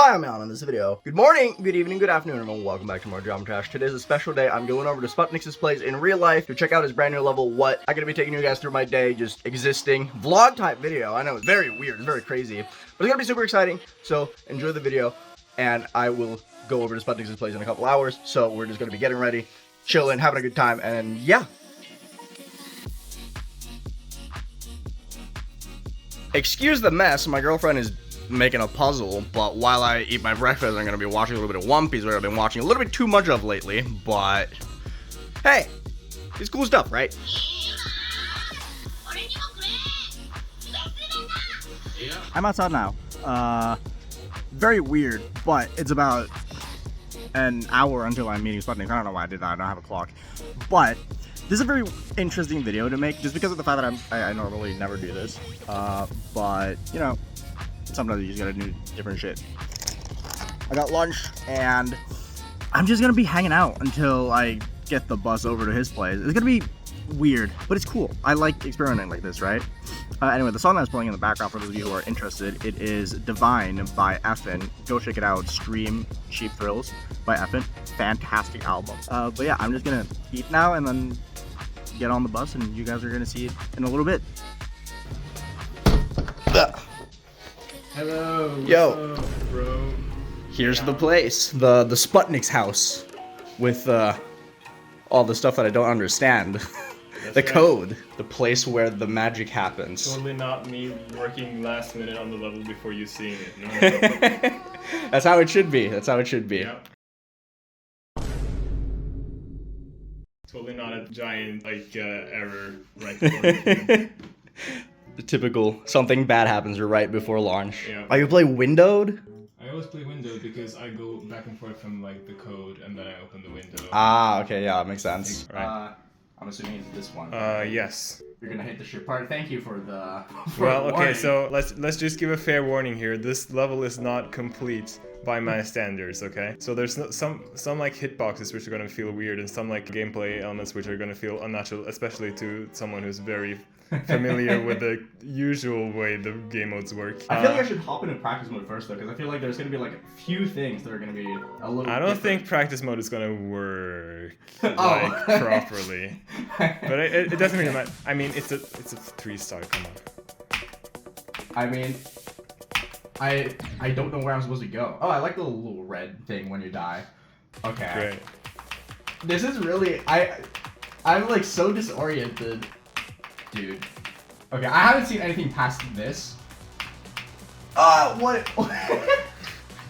Hi, I'm Alan in this video. Good morning, good evening, good afternoon, everyone. Welcome back to more Drama Trash. Today's a special day. I'm going over to Sputnix's place in real life to check out his brand new level, What. I'm going to be taking you guys through my day, just existing. Vlog type video. I know it's very weird, it's very crazy, but it's going to be super exciting. So enjoy the video, and I will go over to Sputnix's place in a couple hours. So we're just going to be getting ready, chilling, having a good time, and yeah. Excuse the mess, my girlfriend is making a puzzle, but while I eat my breakfast, I'm gonna be watching a little bit of One Piece, which I've been watching a little bit too much of lately, but hey, it's cool stuff, right? I'm outside now. Very weird, but it's about an hour until I'm meeting Sputnix. I don't know why I did that, I don't have a clock, but this is a very interesting video to make, just because of the fact that I normally never do this, but, you know, sometimes you just gotta do different shit. I got lunch, and I'm just gonna be hanging out until I get the bus over to his place. It's gonna be weird, but it's cool. I like experimenting like this, right? Anyway, the song that's playing in the background, for those of you who are interested, it is Divine by Effin. Go check it out. Stream Cheap Thrills by Effin. Fantastic album. But yeah, I'm just gonna eat now and then get on the bus, and you guys are gonna see it in a little bit. Hello. Yo. What's up, bro? Here's the place, the Sputnix house, with all the stuff that I don't understand. That's the right. code, the place where the magic happens. Totally not me working last minute on the level before you seeing it. No. That's how it should be. That's how it should be. Yep. Totally not a giant error right before you. The typical something bad happens right before launch. Yeah. Oh, you play windowed? I always play window because I go back and forth from like the code and then I open the window. Ah, okay, yeah, makes sense. Right. I'm assuming it's this one. Yes. You're gonna hate the shit part. Thank you for the. Well, okay, so let's just give a fair warning here. This level is not complete by my standards, okay? So there's some like hitboxes which are gonna feel weird, and some like gameplay elements which are gonna feel unnatural, especially to someone who's very familiar with the usual way the game modes work. I feel like I should hop into practice mode first though, because I feel like there's gonna be like a few things that are gonna be a little. I don't different. think practice mode is gonna work Oh. like properly, but it doesn't really matter. I mean, it's a 3-star. Come on. I mean, I don't know where I'm supposed to go. Oh, I like the little red thing when you die. Okay. Great. This is really I'm like so disoriented, dude. Okay, I haven't seen anything past this. What?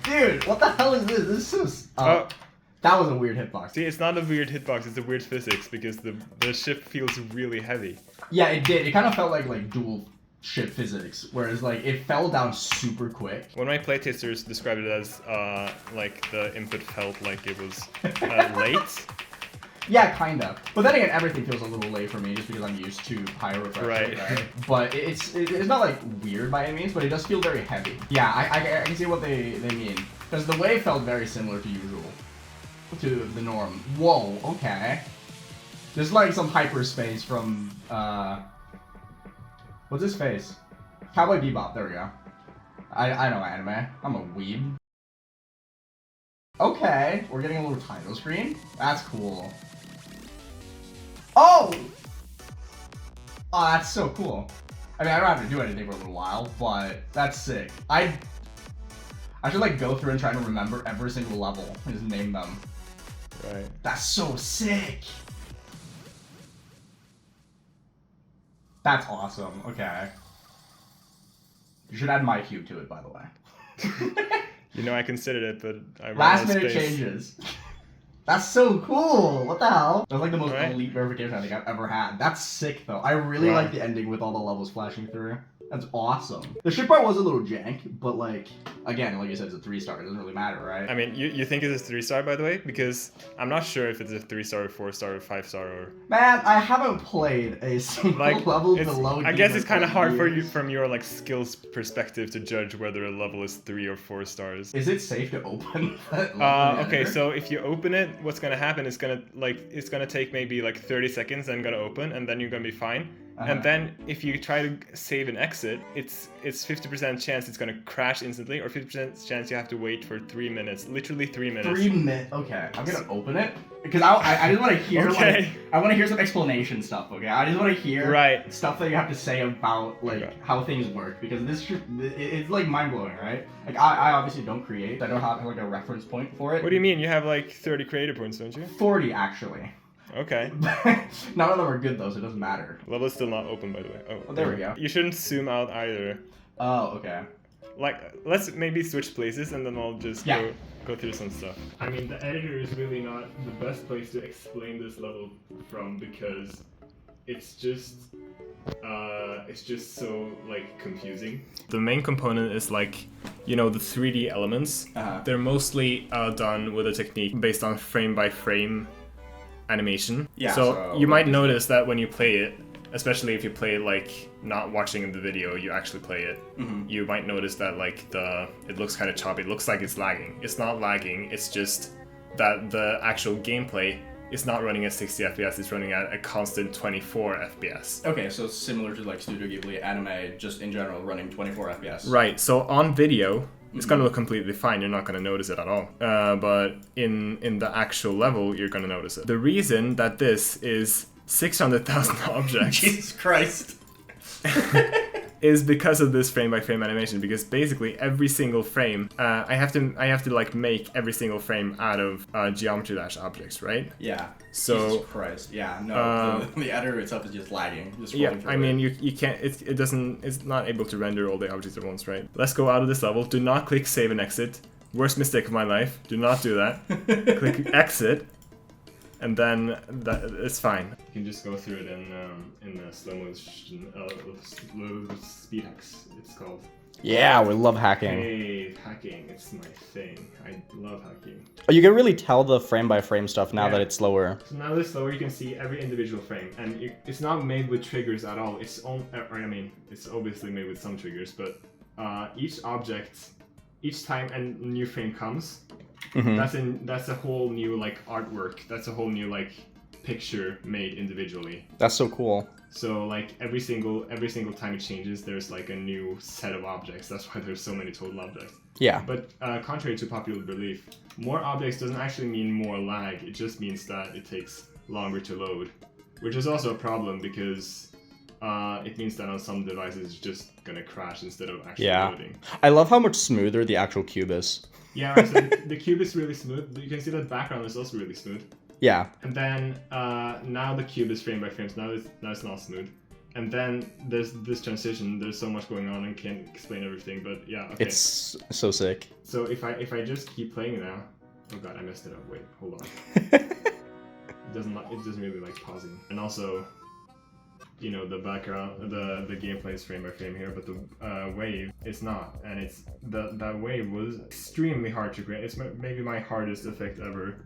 Dude, what the hell is this? This is so. That was a weird hitbox. See, it's not a weird hitbox. It's a weird physics because the ship feels really heavy. Yeah, it did. It kind of felt like dual ship physics, whereas like it fell down super quick. One of my playtesters described it as like the input felt like it was late. Yeah, kind of. But then again, everything feels a little late for me just because I'm used to higher refresh rate. Right. But it's not like weird by any means, but it does feel very heavy. Yeah, I can see what they mean. Because the wave felt very similar to usual. To the norm. Whoa, okay. There's like some hyperspace from, what's his face? Cowboy Bebop, there we go. I know anime. I'm a weeb. Okay, we're getting a little title screen. That's cool. Oh! Oh, that's so cool. I mean, I don't have to do anything for a little while, but that's sick. I should like go through and try to remember every single level and just name them. Right. That's so sick. That's awesome. Okay. You should add my cube to it, by the way. You know, I considered it, but I ran Last out of minute space. changes. That's so cool. What the hell? That's like the most Right. elite verification I think I've ever had. That's sick though. I really Wow. like the ending with all the levels flashing through. That's awesome. The ship part was a little jank, but like, again, like you said, it's a 3-star. It doesn't really matter, right? I mean, you think it's a 3-star, by the way? Because I'm not sure if it's a 3-star or 4-star or 5-star or... Man, I haven't played a single Like, level it's- below. I guess it's kind of hard for you, years. from your like skills perspective, to judge whether a level is 3 or 4 stars. Is it safe to open that level Okay, editor? so if you open it, what's gonna happen is it's gonna take maybe like 30 seconds and gonna open, and then you're gonna be fine. And then if you try to save and exit, it's 50% chance it's gonna crash instantly, or 50% chance you have to wait for 3 minutes, literally 3 minutes. 3 minutes. Okay, I'm gonna open it because I just want to hear like I want to hear some explanation stuff. Okay, I just want to hear stuff that you have to say about like how things work, because it's like mind blowing, right? Like I obviously don't create. I don't have like a reference point for it. What do you mean? You have like 30 creator points, don't you? 40 actually. Okay. None of them are good though, so it doesn't matter. Level is still not open, by the way. Oh, there we go. You shouldn't zoom out either. Oh, okay. Like, let's maybe switch places and then I'll just go through some stuff. I mean, the editor is really not the best place to explain this level from, because it's just so like confusing. The main component is like, you know, the 3D elements. They're mostly done with a technique based on frame by frame animation. Yeah. So you might notice that when you play it, especially if you play it like not watching the video, you actually play it, you might notice that like it looks kind of choppy. It looks like it's lagging. It's not lagging. It's just that the actual gameplay is not running at 60 FPS. It's running at a constant 24 FPS. Okay, so it's similar to like Studio Ghibli anime, just in general running 24 FPS. Right. So on video, it's gonna look completely fine. You're not gonna notice it at all. But in the actual level, you're gonna notice it. The reason that this is 600,000 objects. Jesus Christ. Is because of this frame by frame animation, because basically every single frame, I have to like make every single frame out of geometry dash objects, right? Yeah. So Jesus Christ. Yeah. No. The editor itself is just lagging. Just I mean you can't. It's not able to render all the objects at once, right? Let's go out of this level. Do not click save and exit. Worst mistake of my life. Do not do that. Click exit. And then it's fine. You can just go through it in the slow motion, speed hacks, it's called. Yeah, we love hacking. Hey, hacking, it's my thing. I love hacking. Oh, you can really tell the frame by frame stuff now that it's slower. So now that it's slower, you can see every individual frame, and it's not made with triggers at all. It's it's obviously made with some triggers, but each object, each time a new frame comes. That's a whole new like artwork. That's a whole new like picture made individually. That's so cool. So like every single time it changes, there's like a new set of objects. That's why there's so many total objects. Yeah. But contrary to popular belief, more objects doesn't actually mean more lag. It just means that it takes longer to load, which is also a problem because it means that on some devices it's just gonna crash instead of actually loading. I love how much smoother the actual cube is. Yeah, right, so the cube is really smooth. You can see that background is also really smooth. Yeah. And then now the cube is frame by frame, so now it's not smooth. And then there's this transition. There's so much going on and can't explain everything, but yeah, okay. It's so sick. So if I just keep playing now, oh god, I messed it up. Wait, hold on. It doesn't really like pausing. And also, you know, the background, the gameplay is frame by frame here, but the wave is not, and it's that wave was extremely hard to create. It's maybe my hardest effect ever,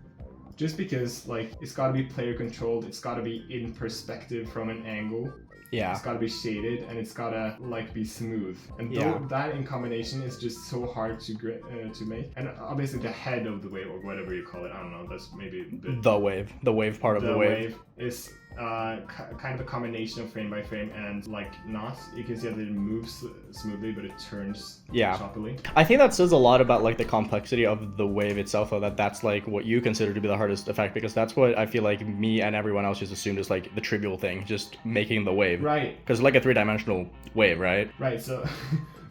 just because like it's got to be player controlled, it's got to be in perspective from an angle. Yeah. It's got to be shaded, and it's got to like be smooth. And that in combination is just so hard to make. And obviously the head of the wave, or whatever you call it, I don't know, that's maybe the wave part of the wave is kind of a combination of frame by frame and like not. You can see that it moves smoothly, but it turns choppily. I think that says a lot about like the complexity of the wave itself, though, that's like what you consider to be the hardest effect, because that's what I feel like me and everyone else just assumed is like the trivial thing, just making the wave. Right. Because like a 3-dimensional wave, right? Right. So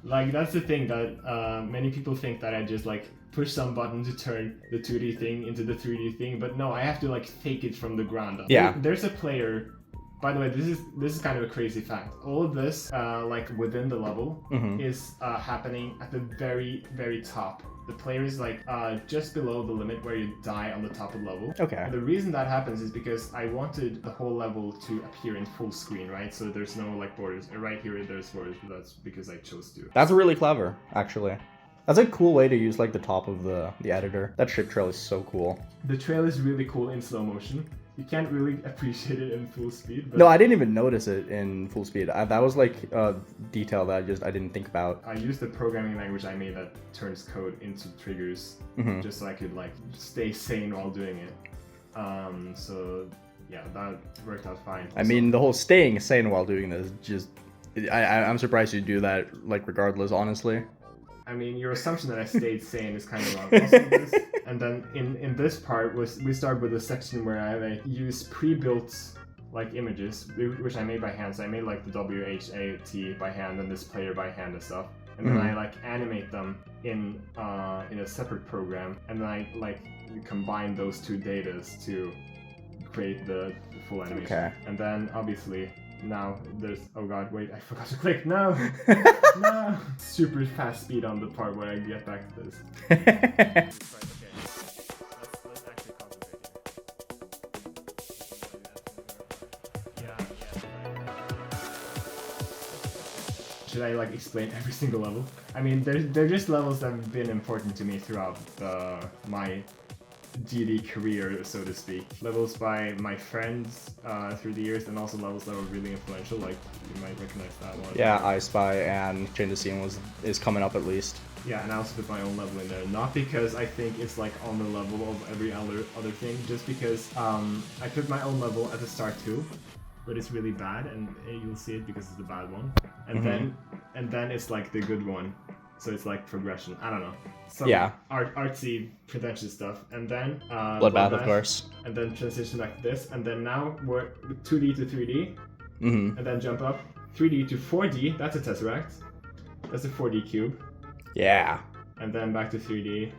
like that's the thing that many people think that I just like push some button to turn the 2D thing into the 3D thing, but no, I have to like take it from the ground up. Yeah. There's a player, by the way, this is kind of a crazy fact. All of this, like within the level, is happening at the very, very top. The player is like just below the limit where you die on the top of the level. Okay. And the reason that happens is because I wanted the whole level to appear in full screen, right? So there's no like borders. Right here there's borders, but that's because I chose to. That's really clever, actually. That's a cool way to use like the top of the editor. That ship trail is so cool. The trail is really cool in slow motion. You can't really appreciate it in full speed. But no, I didn't even notice it in full speed. That was like a detail that I didn't think about. I used the programming language I made that turns code into triggers, just so I could like stay sane while doing it. So yeah, that worked out fine. I mean, the whole staying sane while doing this, just I'm surprised you do that, like, regardless, honestly. I mean, your assumption that I stayed sane is kind of wrong. Also, and then in this part we start with a section where I use pre-built like images, which I made by hand. So I made like the WHAT by hand and this player by hand and stuff. And then I like animate them in a separate program, and then I like combine those two datas to create the full animation. Okay. And then obviously now there's, oh god, wait, I forgot to click. No, no. Super fast speed on the part where I get back to this. Right, okay. Let's actually concentrate here. Should I like explain every single level? I mean, they're just levels that have been important to me throughout my GD career, so to speak. Levels by my friends through the years, and also levels that were really influential, like you might recognize that one. Yeah, I Spy and Change the Scene is coming up at least. Yeah, and I also put my own level in there, not because I think it's like on the level of every other thing, just because I put my own level at the start too, but it's really bad, and you'll see it because it's the bad one, and then it's like the good one. So it's like progression. I don't know. Some artsy, pretentious stuff. And then Bloodbath, of course. And then transition back to this. And then now we're 2D to 3D. And then jump up 3D to 4D. That's a tesseract. That's a 4D cube. Yeah. And then back to 3D.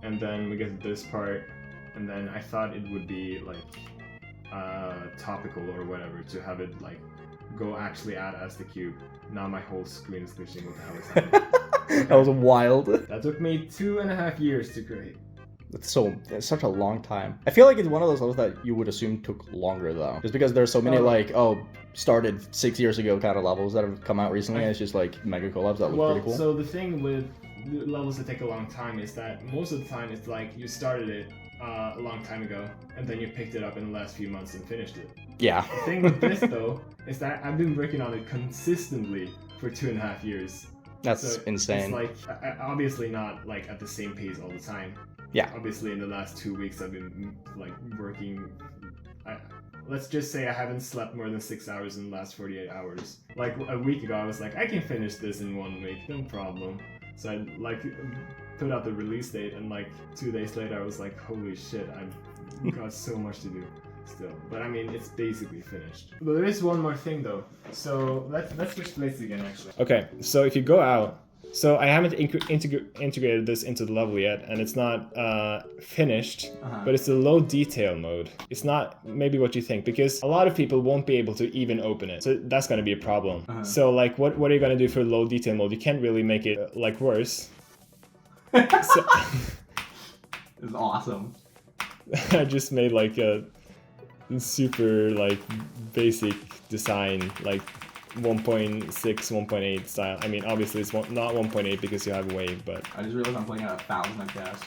And then we get to this part. And then I thought it would be like topical or whatever to have it like go actually add as the cube. Now my whole screen is glitching. What the hell is happening? That was wild. That took me 2.5 years to create. It's such a long time. I feel like it's one of those levels that you would assume took longer though, just because there's so many started 6 years ago kind of levels that have come out recently. And it's just like mega collabs that look pretty cool. So the thing with levels that take a long time is that most of the time it's like you started it a long time ago, and then you picked it up in the last few months and finished it. Yeah. The thing with this though is that I've been working on it consistently for 2.5 years. That's insane. It's like obviously not like at the same pace all the time. Yeah. Obviously in the last 2 weeks I've been like working. Let's just say I haven't slept more than 6 hours in the last 48 hours. Like a week ago I was like, I can finish this in 1 week, no problem. So I like put out the release date, and like 2 days later I was like, holy shit, I've got so much to do still. But I mean, it's basically finished. But there is one more thing though. So let's switch places again actually. Okay, so if you go out, so I haven't integrated this into the level yet, and it's not finished, but it's the low detail mode. It's not maybe what you think, because a lot of people won't be able to even open it. So that's gonna be a problem. So like what are you gonna do for low detail mode? You can't really make it like worse. So, it's awesome. I just made like a super like basic design, like 1.6, 1.8 style. I mean, obviously it's not 1.8 because you have wave, but I just realized I'm playing at 1,000, I guess.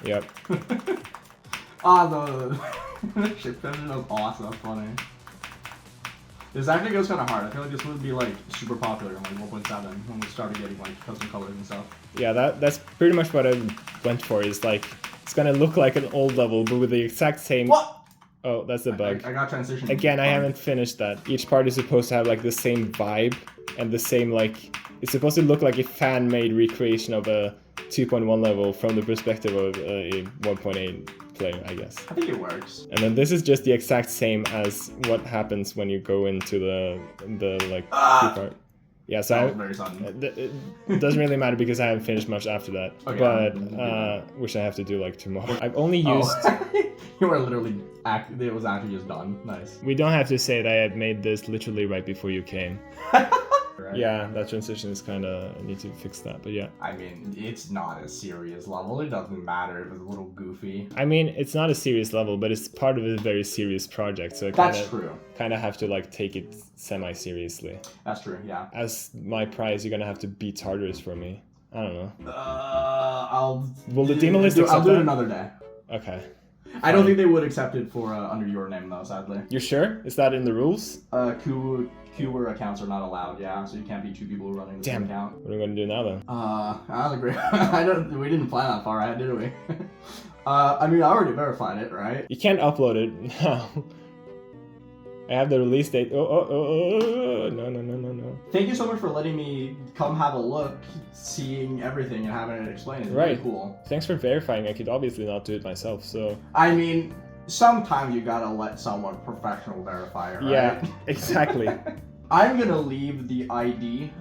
Yep. The ship finish was awesome. That's funny. This actually goes kind of hard. I feel like this would be like super popular in like 1.7 when we started getting like custom colors and stuff. Yeah, that's pretty much what I went for. Is like it's gonna look like an old level, but with the exact same. What? Oh, that's a bug. I got transition. Again, I haven't finished that. Each part is supposed to have like the same vibe and the same like. It's supposed to look like a fan-made recreation of a 2.1 level from the perspective of a 1.8 player, I guess. I think it works. And then this is just the exact same as what happens when you go into the like part. Yeah, so very sudden. It doesn't really matter because I haven't finished much after that. Okay, but which I have to do like tomorrow. I've only used. You were literally it was actually just done. Nice. We don't have to say that I had made this literally right before you came. Right. Yeah, that transition is kind of, I need to fix that, but yeah. I mean, it's not a serious level. It doesn't matter if it's a little goofy. I mean, it's not a serious level, but it's part of a very serious project, so that's true. Kind of have to like take it semi-seriously. That's true, yeah. As my prize, you're gonna have to beat Tartarus for me. I don't know. Will the demon list accept I'll do it another day. Okay. I don't think they would accept it for under your name though, sadly. You're sure? Is that in the rules? Fewer accounts are not allowed, yeah, so you can't be 2 people running the same account. What are we gonna do now then? I don't agree. We didn't plan that far ahead, did we? I mean, I already verified it, right? You can't upload it now. I have the release date. No. Thank you so much for letting me come have a look, seeing everything and having it explained. It's really cool. Thanks for verifying. I could obviously not do it myself, so... I mean, sometimes you gotta let someone professional verify it, right? Yeah, exactly. I'm gonna leave the ID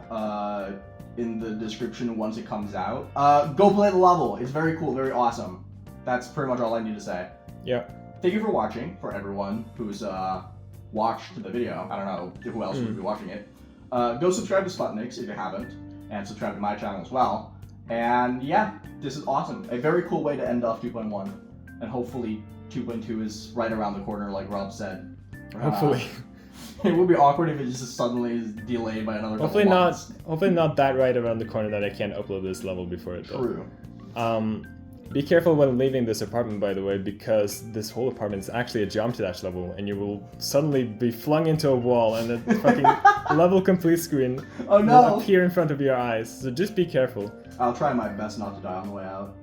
in the description once it comes out. Go play the level. It's very cool, very awesome. That's pretty much all I need to say. Yeah. Thank you for watching, for everyone who's watched the video. I don't know who else would be watching it. Go subscribe to Sputnix if you haven't, and subscribe to my channel as well. And yeah, this is awesome. A very cool way to end off 2.1. And hopefully 2.2 is right around the corner like Rob said. Hopefully. It would be awkward if it just suddenly is delayed by another couple months. Hopefully not that right around the corner that I can't upload this level before it though. True. Be careful when leaving this apartment, by the way, because this whole apartment is actually a jump to dash level, and you will suddenly be flung into a wall, and the fucking level complete screen will appear in front of your eyes. So just be careful. I'll try my best not to die on the way out.